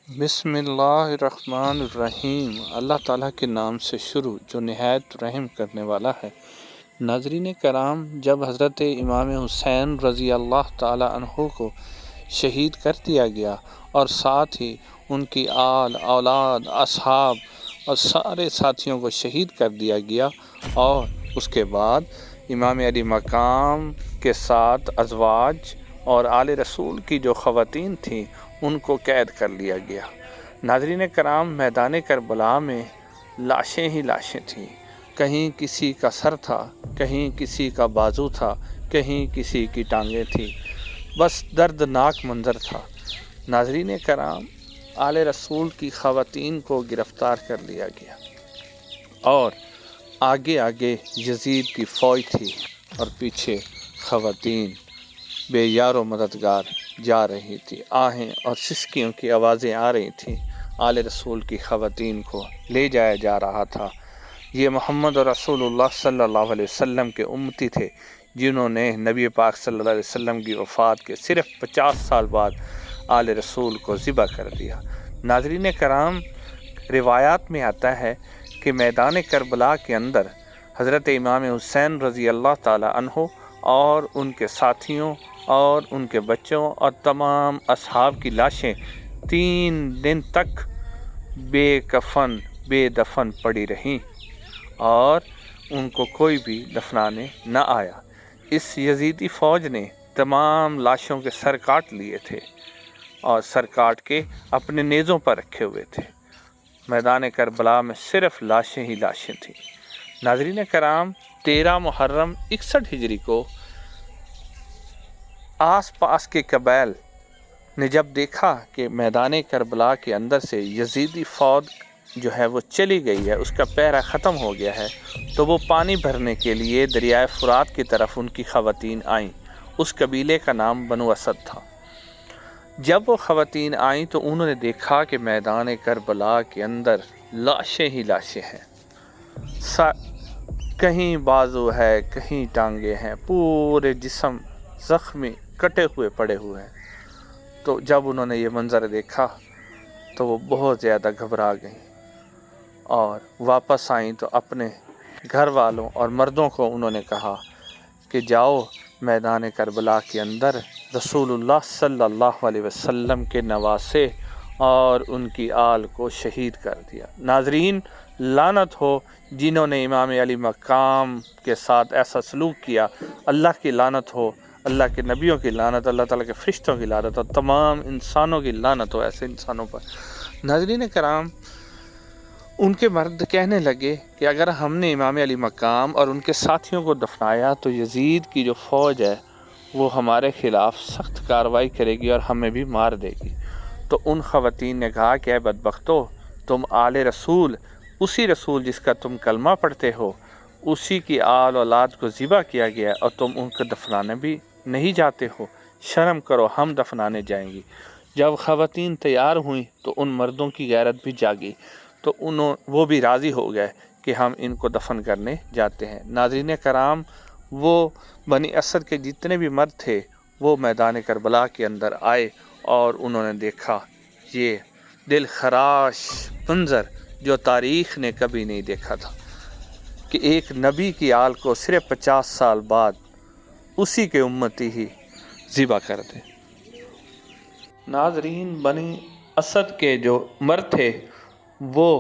بسم اللہ الرحمن الرحیم۔ اللہ تعالیٰ کے نام سے شروع جو نہایت رحم کرنے والا ہے۔ ناظرین کرام، جب حضرت امام حسین رضی اللہ تعالیٰ عنہ کو شہید کر دیا گیا اور ساتھ ہی ان کی آل اولاد اصحاب اور سارے ساتھیوں کو شہید کر دیا گیا، اور اس کے بعد امام علی مقام کے ساتھ ازواج اور آل رسول کی جو خواتین تھیں ان کو قید کر لیا گیا۔ ناظرین کرام، میدان کربلا میں لاشیں ہی لاشیں تھیں۔ کہیں کسی کا سر تھا، کہیں کسی کا بازو تھا، کہیں کسی کی ٹانگیں تھیں، بس دردناک منظر تھا۔ ناظرین کرام، آل رسول کی خواتین کو گرفتار کر لیا گیا اور آگے آگے یزید کی فوج تھی اور پیچھے خواتین بے یار و مددگار جا رہی تھی۔ آہیں اور سسکیوں کی آوازیں آ رہی تھیں۔ آل رسول کی خواتین کو لے جایا جا رہا تھا۔ یہ محمد رسول اللہ صلی اللہ علیہ وسلم کے امتی تھے، جنہوں نے نبی پاک صلی اللہ علیہ وسلم کی وفات کے صرف 50 سال بعد آل رسول کو ذبح کر دیا۔ ناظرین کرام، روایات میں آتا ہے کہ میدان کربلا کے اندر حضرت امام حسین رضی اللہ تعالی عنہ اور ان کے ساتھیوں اور ان کے بچوں اور تمام اصحاب کی لاشیں 3 دن تک بے کفن بے دفن پڑی رہیں اور ان کو کوئی بھی دفنانے نہ آیا۔ اس یزیدی فوج نے تمام لاشوں کے سر کاٹ لیے تھے اور سر کاٹ کے اپنے نیزوں پر رکھے ہوئے تھے۔ میدان کربلا میں صرف لاشیں ہی لاشیں تھیں۔ ناظرین کرام، 13 محرم 61 ہجری کو آس پاس کے قبائل نے جب دیکھا کہ میدان کربلا کے اندر سے یزیدی فوج جو ہے وہ چلی گئی ہے، اس کا پہرہ ختم ہو گیا ہے، تو وہ پانی بھرنے کے لیے دریائے فرات کی طرف ان کی خواتین آئیں۔ اس قبیلے کا نام بنو اسد تھا۔ جب وہ خواتین آئیں تو انہوں نے دیکھا کہ میدان کربلا کے اندر لاشیں ہی لاشیں ہیں، کہیں بازو ہے، کہیں ٹانگیں ہیں، پورے جسم زخمی کٹے ہوئے پڑے ہوئے ہیں۔ تو جب انہوں نے یہ منظر دیکھا تو وہ بہت زیادہ گھبرا گئیں اور واپس آئیں تو اپنے گھر والوں اور مردوں کو انہوں نے کہا کہ جاؤ میدان کربلا کے اندر رسول اللہ صلی اللہ علیہ وسلم کے نواسے اور ان کی آل کو شہید کر دیا۔ ناظرین، لعنت ہو جنہوں نے امام علی مقام کے ساتھ ایسا سلوک کیا۔ اللہ کی لعنت ہو، اللہ کے نبیوں کی لعنت، اللہ تعالیٰ کے فرشتوں کی لعنت اور تمام انسانوں کی لعنت ہو ایسے انسانوں پر۔ ناظرین کرام، ان کے مرد کہنے لگے کہ اگر ہم نے امام علی مقام اور ان کے ساتھیوں کو دفنایا تو یزید کی جو فوج ہے وہ ہمارے خلاف سخت کارروائی کرے گی اور ہمیں بھی مار دے گی۔ تو ان خواتین نے کہا کہ اے بدبختو، تم آل رسول، اسی رسول جس کا تم کلمہ پڑھتے ہو، اسی کی آل اولاد کو ذبح کیا گیا اور تم ان کو دفنانے بھی نہیں جاتے ہو، شرم کرو، ہم دفنانے جائیں گی۔ جب خواتین تیار ہوئیں تو ان مردوں کی غیرت بھی جاگی، تو وہ بھی راضی ہو گئے کہ ہم ان کو دفن کرنے جاتے ہیں۔ ناظرین کرام، وہ بنی اسد کے جتنے بھی مرد تھے وہ میدان کربلا کے اندر آئے اور انہوں نے دیکھا یہ دل خراش منظر جو تاریخ نے کبھی نہیں دیکھا تھا کہ ایک نبی کی آل کو صرف 50 سال بعد اسی کے امتی ہی ذبح کر دے۔ ناظرین، بنی اسد کے جو مرد تھے وہ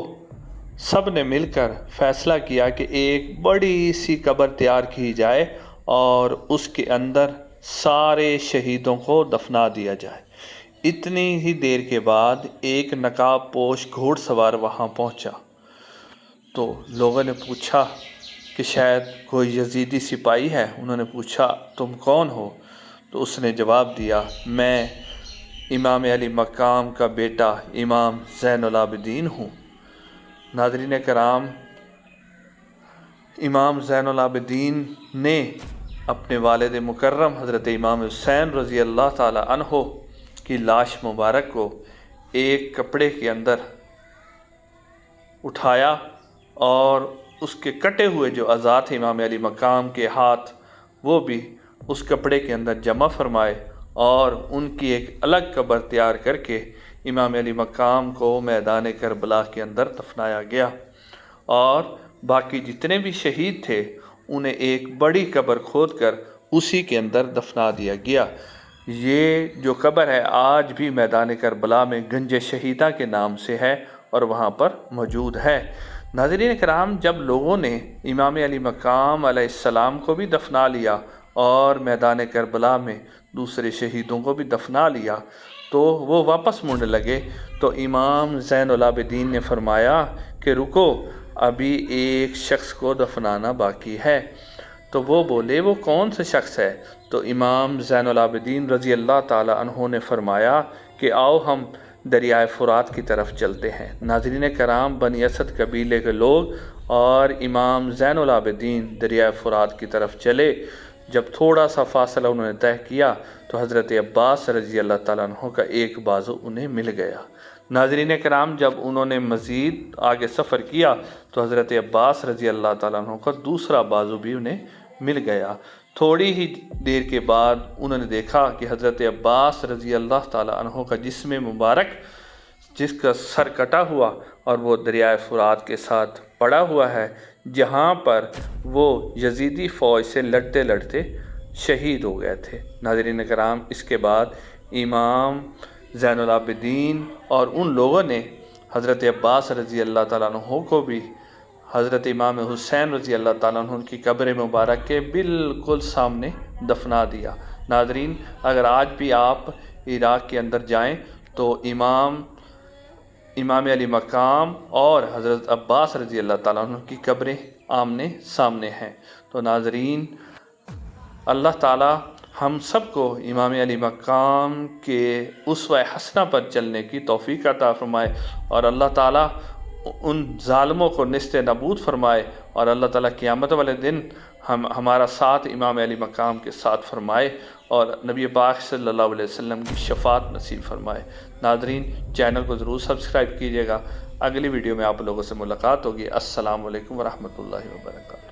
سب نے مل کر فیصلہ کیا کہ ایک بڑی سی قبر تیار کی جائے اور اس کے اندر سارے شہیدوں کو دفنا دیا جائے۔ اتنی ہی دیر کے بعد ایک نقاب پوش گھوڑ سوار وہاں پہنچا تو لوگوں نے پوچھا کہ شاید کوئی یزیدی سپاہی ہے۔ انہوں نے پوچھا تم کون ہو؟ تو اس نے جواب دیا میں امام علی مقام کا بیٹا امام زین العابدین ہوں۔ ناظرین کرام، امام زین العابدین نے اپنے والد مکرم حضرت امام حسین رضی اللہ تعالی عنہ کی لاش مبارک کو ایک کپڑے کے اندر اٹھایا اور اس کے کٹے ہوئے جو اعضاء تھے امام علی مقام کے ہاتھ، وہ بھی اس کپڑے کے اندر جمع فرمائے اور ان کی ایک الگ قبر تیار کر کے امام علی مقام کو میدان کربلا کے اندر دفنایا گیا، اور باقی جتنے بھی شہید تھے انہیں ایک بڑی قبر کھود کر اسی کے اندر دفنا دیا گیا۔ یہ جو قبر ہے آج بھی میدان کربلا میں گنج شہیدہ کے نام سے ہے اور وہاں پر موجود ہے۔ ناظرین کرام، جب لوگوں نے امام علی مقام علیہ السلام کو بھی دفنا لیا اور میدان کربلا میں دوسرے شہیدوں کو بھی دفنا لیا تو وہ واپس مڑنے لگے، تو امام زین العابدین نے فرمایا کہ رکو، ابھی ایک شخص کو دفنانا باقی ہے۔ تو وہ بولے وہ کون سے شخص ہے؟ تو امام زین العابدین رضی اللہ تعالی عنہ نے فرمایا کہ آؤ ہم دریائے فرات کی طرف چلتے ہیں۔ ناظرین کرام، بنی اسد قبیلے کے لوگ اور امام زین العابدین دریائے فرات کی طرف چلے۔ جب تھوڑا سا فاصلہ انہوں نے طے کیا تو حضرت عباس رضی اللہ تعالیٰ عنہ کا ایک بازو انہیں مل گیا۔ ناظرین کرام، جب انہوں نے مزید آگے سفر کیا تو حضرت عباس رضی اللہ تعالیٰ عنہ کا دوسرا بازو بھی انہیں مل گیا۔ تھوڑی ہی دیر کے بعد انہوں نے دیکھا کہ حضرت عباس رضی اللہ تعالیٰ عنہ کا جسم مبارک، جس کا سر کٹا ہوا اور وہ دریائے فرات کے ساتھ پڑا ہوا ہے، جہاں پر وہ یزیدی فوج سے لڑتے لڑتے شہید ہو گئے تھے۔ ناظرین کرام، اس کے بعد امام زین العابدین اور ان لوگوں نے حضرت عباس رضی اللہ تعالیٰ عنہ کو بھی حضرت امام حسین رضی اللہ تعالیٰ عنہ کی قبر مبارک کے بالکل سامنے دفنا دیا۔ ناظرین، اگر آج بھی آپ عراق کے اندر جائیں تو امام علی مقام اور حضرت عباس رضی اللہ تعالیٰ عنہ کی قبریں آمنے سامنے ہیں۔ تو ناظرین، اللہ تعالیٰ ہم سب کو امام علی مقام کے اسوہ حسنہ پر چلنے کی توفیق عطا فرمائے، اور اللہ تعالیٰ ان ظالموں کو نیست نابود فرمائے، اور اللہ تعالیٰ قیامت والے دن ہمارا ساتھ امام علی مقام کے ساتھ فرمائے، اور نبی پاک صلی اللہ علیہ وسلم کی شفاعت نصیب فرمائے۔ ناظرین، چینل کو ضرور سبسکرائب کیجیے گا۔ اگلی ویڈیو میں آپ لوگوں سے ملاقات ہوگی۔ السلام علیکم ورحمۃ اللہ وبرکاتہ۔